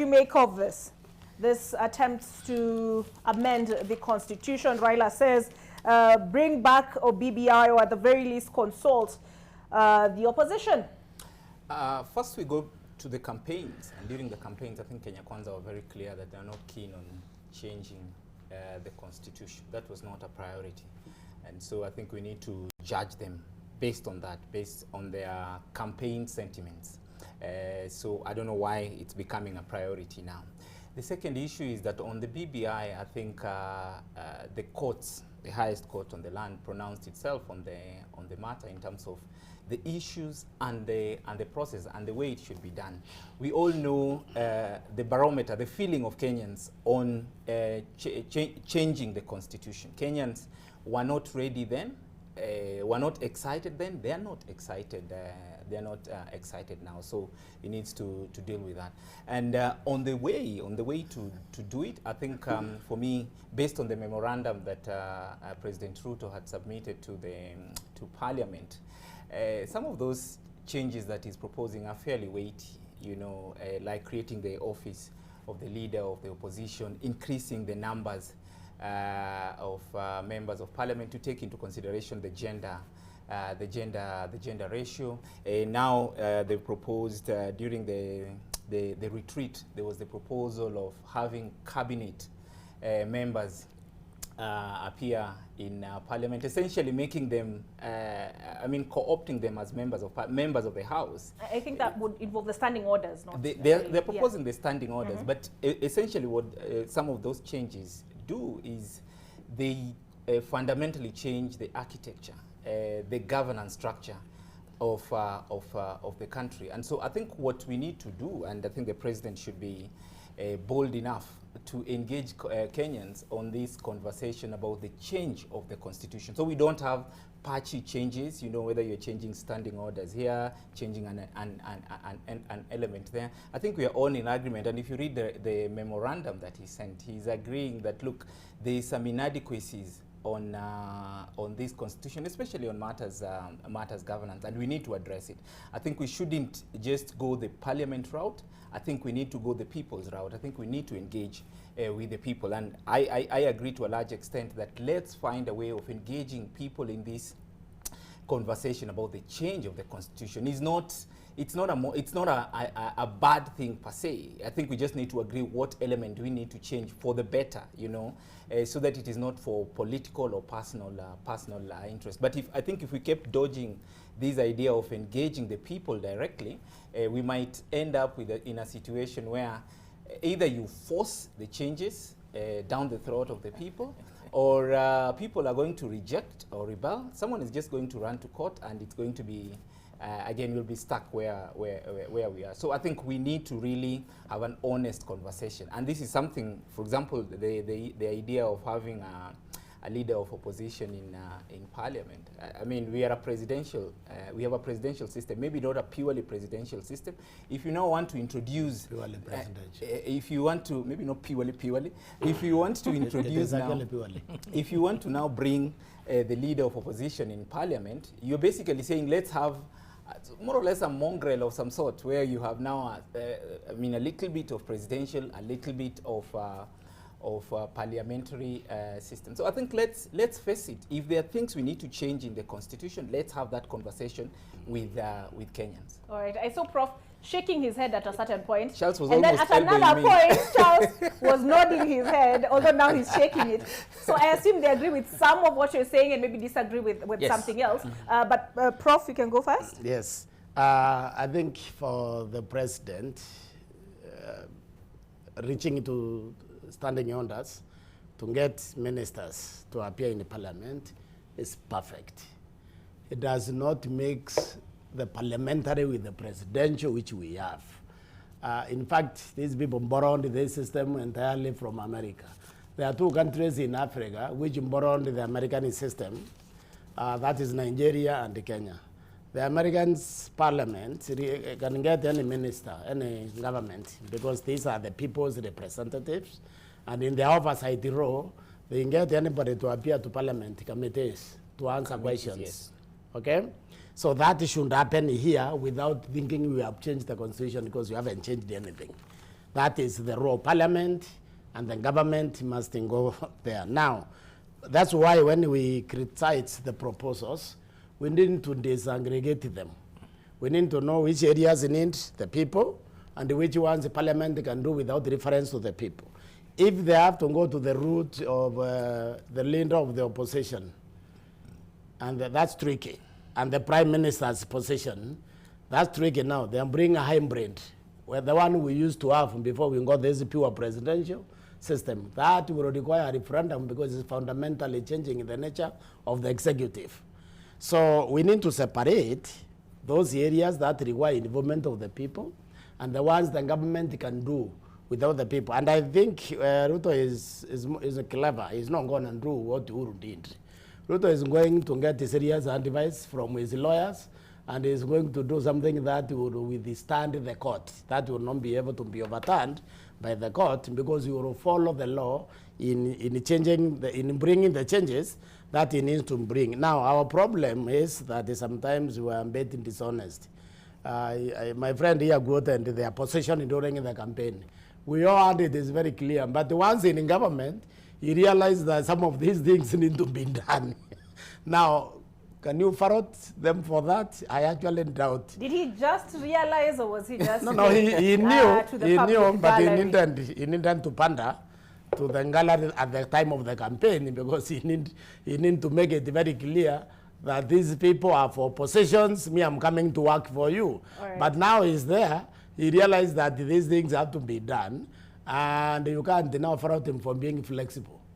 you make of this attempt to amend the constitution? Raila says bring back or BBI, or at the very least consult the opposition. First we go to the campaigns, and during the campaigns I think Kenya Kwanza were very clear that they are not keen on changing the constitution. That was not a priority, and so I think we need to judge them based on that, based on their campaign sentiments. So I don't know why it's becoming a priority now. The second issue is that on the BBI, I think the courts, the highest court on the land, pronounced itself on the matter in terms of the issues and the process and the way it should be done. We all know the barometer, the feeling of Kenyans on changing the constitution. Kenyans were not ready then, were not excited then. They are not excited. They are not excited now. So it needs to deal with that. And on the way to do it, I think for me, based on the memorandum that President Ruto had submitted to Parliament, some of those changes that he's proposing are fairly weighty. You know, like creating the office of the leader of the opposition, increasing the numbers of members of parliament to take into consideration the gender ratio. Now they proposed during the retreat, there was the proposal of having cabinet members appear in parliament, essentially making them, co-opting them as members of the house. I think that would involve the standing orders, not they're proposing the standing orders, but essentially what some of those changes do is they fundamentally change the architecture, the governance structure of the country. And so I think what we need to do, and I think the president should be bold enough to engage Kenyans on this conversation about the change of the constitution. So we don't have patchy changes, you know, whether you're changing standing orders here, changing an element there. I think we are all in agreement, and if you read the memorandum that he sent, he's agreeing that, look, there is some inadequacies on this constitution, especially on matters governance, and we need to address it. I think we shouldn't just go the parliament route. I think we need to go the people's route. I think we need to engage with the people, and I agree to a large extent that let's find a way of engaging people in this conversation about the change of the constitution. It's not a bad thing per se. I think we just need to agree what element we need to change for the better, you know, so that it is not for political or personal interest. But I think if we kept dodging this idea of engaging the people directly, we might end up in a situation where either you force the changes down the throat of the people, or people are going to reject or rebel. Someone is just going to run to court, and it's going to be again, we'll be stuck where we are. So I think we need to really have an honest conversation. And this is something, for example, the idea of having a leader of opposition in parliament. I mean, we have a presidential system, maybe not a purely presidential system. If you now want to introduce purely presidential, if you want to, maybe not purely, if you want to introduce now, if you want to now bring the leader of opposition in parliament, you're basically saying let's have more or less a mongrel of some sort, where you have now, a little bit of presidential, a little bit of parliamentary system. So I think let's face it. If there are things we need to change in the constitution, let's have that conversation with Kenyans. All right. I saw Prof shaking his head at a certain point. Charles was and then almost at another point, Charles was nodding his head, although now he's shaking it. So I assume they agree with some of what you're saying and maybe disagree with yes. something else. But Prof, you can go first. Yes. I think for the president, reaching into standing orders to get ministers to appear in the parliament is perfect. It does not mix the parliamentary with the presidential, which we have. In fact, these people borrowed this system entirely from America. There are two countries in Africa which borrowed the American system. That is Nigeria and Kenya. The Americans' parliament can get any minister, any government, because these are the people's representatives. And in the oversight role, they can get anybody to appear to parliament committees to answer questions. Yes. Okay? So that should happen here without thinking we have changed the constitution, because we haven't changed anything. That is the role of parliament, and the government must go there. Now, that's why when we criticize the proposals, we need to disaggregate them. We need to know which areas need the people and which ones the parliament can do without reference to the people. If they have to go to the route of the leader of the opposition, and that's tricky, and the prime minister's position, that's tricky now. They bring a hybrid, where the one we used to have before we got this pure presidential system. That will require a referendum because it's fundamentally changing the nature of the executive. So we need to separate those areas that require involvement of the people and the ones the government can do without the people. And I think Ruto is clever. He's not going to do what Uhuru did. Ruto is going to get serious advice from his lawyers, and is going to do something that will withstand the court, that will not be able to be overturned by the court, because he will follow the law in bringing the changes that he needs to bring. Now, our problem is that sometimes we are being dishonest. My friend here quoted their position during the campaign. We all had it is very clear, but once in government, he realized that some of these things need to be done. Now, can you fault them for that? I actually doubt. Did he just realize, or was he just no, he knew, but gallery? he needed to pander to the gallery at the time of the campaign, because he need to make it very clear that these people are for positions, me, I'm coming to work for you. Right. But now he's there, he realized that these things have to be done, and you can't now fault him for being flexible.